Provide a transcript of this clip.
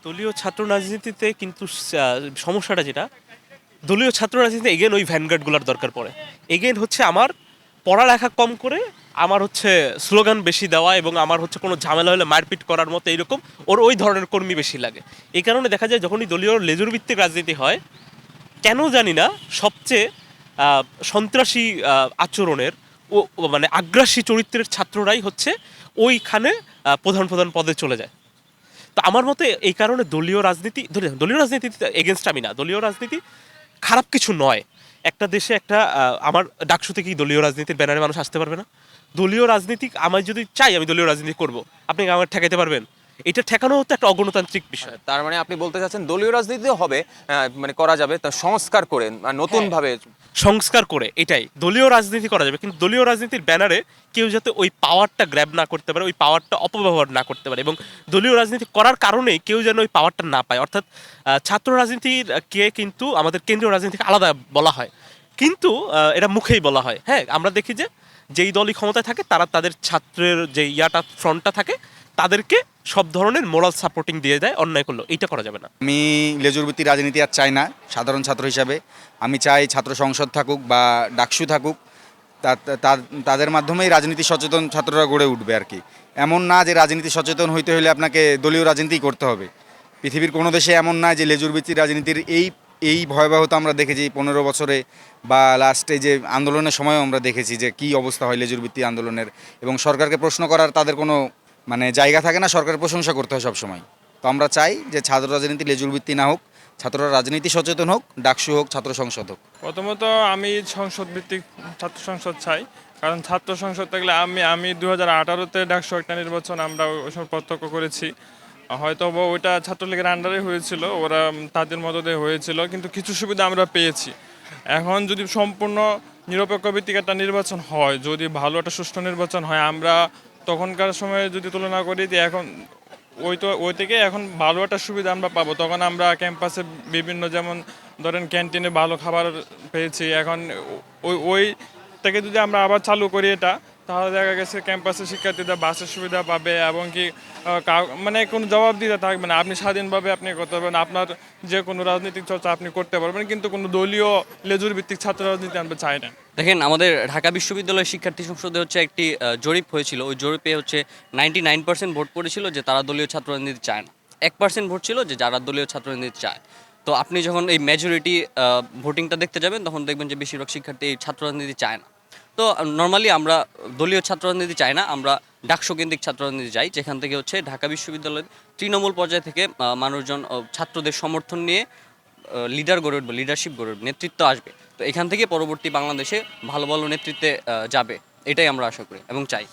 দলীয় ছাত্র রাজনীতিতে কিন্তু সমস্যাটা যেটা, দলীয় ছাত্র রাজনীতিতে এগেন ওই ভ্যানগার্ডগুলোর দরকার পড়ে। এগেন হচ্ছে আমার পড়ালেখা কম করে আমার হচ্ছে স্লোগান বেশি দেওয়া এবং আমার হচ্ছে কোনো ঝামেলা হলে মারপিট করার মতো এইরকম ওই ধরনের কর্মী বেশি লাগে। এই কারণে দেখা যায় যখনই দলীয় লেজুর ভিত্তিক রাজনীতি হয়, কেন জানি না সবচেয়ে সন্ত্রাসী আচরণের মানে আগ্রাসী চরিত্রের ছাত্ররাই হচ্ছে ওইখানে প্রধান প্রধান পদে চলে যায়। তো আমার মতে এই কারণে দলীয় রাজনীতি, দলীয় রাজনীতি এগেনস্ট আমি না, দলীয় রাজনীতি খারাপ কিছু নয়। একটা দেশে একটা আমার ডাকসুতে কি দলীয় রাজনীতির ব্যানারে মানুষ আসতে পারবে না? দলীয় রাজনীতি আমি যদি চাই আমি দলীয় রাজনীতি করব, আপনি কি আমার ঠেকাইতে পারবেন? এটা ঠেকানো হতো একটা অগণতান্ত্রিক বিষয়। তার মানে আপনি বলতে চাচ্ছেন দলীয় রাজনীতিও হবে, মানে করা যাবে তা সংস্কার করে নতুন ভাবে। সংস্কার করে এটাই দলীয় রাজনীতি করা যাবে, কিন্তু দলীয় রাজনীতির ব্যানারে কেউ যাতে ওই পাওয়ারটা গ্র্যাব না করতে পারে, ওই পাওয়ারটা অপব্যবহার না করতে পারে, এবং দলীয় রাজনীতি করার কারণেই কেউ যেন ওই পাওয়ারটা না পায়। অর্থাৎ ছাত্র রাজনীতির কে কিন্তু আমাদের কেন্দ্রীয় রাজনীতিকে আলাদা বলা হয়, কিন্তু এটা মুখেই বলা হয়। হ্যাঁ, আমরা দেখি যে যেই দলই ক্ষমতায় থাকে তারা তাদের ছাত্রের যে ফ্রন্টটা থাকে তাদেরকে সব ধরনের মোরাল সাপোর্টিং দিয়ে দেয় অন্যায় করলো। এইটা করা যাবে না। আমি লেজুরবৃত্তি রাজনীতি আর চাই না। সাধারণ ছাত্র হিসাবে আমি চাই ছাত্র সংসদ থাকুক বা ডাকসু থাকুক, তাদের মাধ্যমেই রাজনীতি সচেতন ছাত্ররা গড়ে উঠবে আর কি। এমন না যে রাজনীতি সচেতন হইতে হলে আপনাকে দলীয় রাজনীতি করতে হবে। পৃথিবীর কোনো দেশে এমন না যে লেজুরবৃত্তি রাজনীতির এই ভয়াবহতা আমরা দেখেছি 15 বছরে, বা লাস্টে যে আন্দোলনের সময়ও আমরা দেখেছি যে কী অবস্থা হয় লেজুরবৃত্তি আন্দোলনের, এবং সরকারকে প্রশ্ন করার তাদের কোনো মানে জায়গা থাকে না, সরকারের প্রশংসা করতে হয় সবসময়। তো আমরা চাই যে ছাত্র রাজনীতি লেজুরবৃত্তি না হোক, ছাত্ররা রাজনীতি সচেতন হোক, ডাকসু হোক, ছাত্র সংসদ হোক। প্রথমত আমি সংসদ ভিত্তিক ছাত্র সংসদ চাই, কারণ ছাত্র সংসদ থাকলে আমি 2018-তে ডাকসু একটা নির্বাচন আমরা ওই সময় প্রত্যক্ষ করেছি। হয়তো ওইটা ছাত্রলীগের আন্ডারে হয়েছিল, ওরা তাদের মদদে হয়েছিল, কিন্তু কিছু সুবিধা আমরা পেয়েছি। এখন যদি সম্পূর্ণ নিরপেক্ষ ভিত্তিক একটা নির্বাচন হয়, যদি ভালো একটা সুষ্ঠু নির্বাচন হয়, আমরা তখনকার সময়ে যদি তুলনা করি যে এখন ওই থেকে এখন ভালো একটা সুবিধা আমরা পাবো। তখন আমরা ক্যাম্পাসে বিভিন্ন, যেমন ধরেন ক্যান্টিনে ভালো খাবার পেয়েছি। এখন ওই থেকে যদি আমরা আবার চালু করি এটা, তাহলে দেখা গেছে ক্যাম্পাসে শিক্ষার্থীরা বাসের সুবিধা পাবে, এবং কি মানে কোনো জবাবদিহিতা থাকবে না। আপনি স্বাধীনভাবে আপনি করতে পারবেন, আপনার যে কোনো রাজনৈতিক চর্চা আপনি করতে পারবেন, কিন্তু কোনো দলীয় লেজুর ভিত্তিক ছাত্র রাজনীতি আমরা চাই না। দেখেন, আমাদের ঢাকা বিশ্ববিদ্যালয়ের শিক্ষার্থী সংসদে হচ্ছে একটি জরিপ হয়েছিল। ওই জরিপে হচ্ছে 99% ভোট পড়েছিল যে তারা দলীয় ছাত্র রাজনীতি চায় না। 1% ভোট ছিল যে যারা দলীয় ছাত্র রাজনীতি চায়। তো আপনি যখন এই মেজরিটি ভোটিংটা দেখতে যাবেন, তখন দেখবেন যে বেশিরভাগ শিক্ষার্থী এই ছাত্র রাজনীতি চায় না। তো নর্মালি আমরা দলীয় ছাত্র রাজনীতি চাই না, আমরা ডাকসু কেন্দ্রিক ছাত্র রাজনীতি চাই, যেখান থেকে হচ্ছে ঢাকা বিশ্ববিদ্যালয়ের তৃণমূল পর্যায় থেকে মানুষজন ছাত্রদের সমর্থন নিয়ে লিডার গড়ে উঠবে, লিডারশিপ গড়ে উঠবে, নেতৃত্ব আসবে। তো এখান থেকে পরবর্তী বাংলাদেশে ভালো ভালো নেতৃত্বে যাবে, এটাই আমরা আশা করি এবং চাই।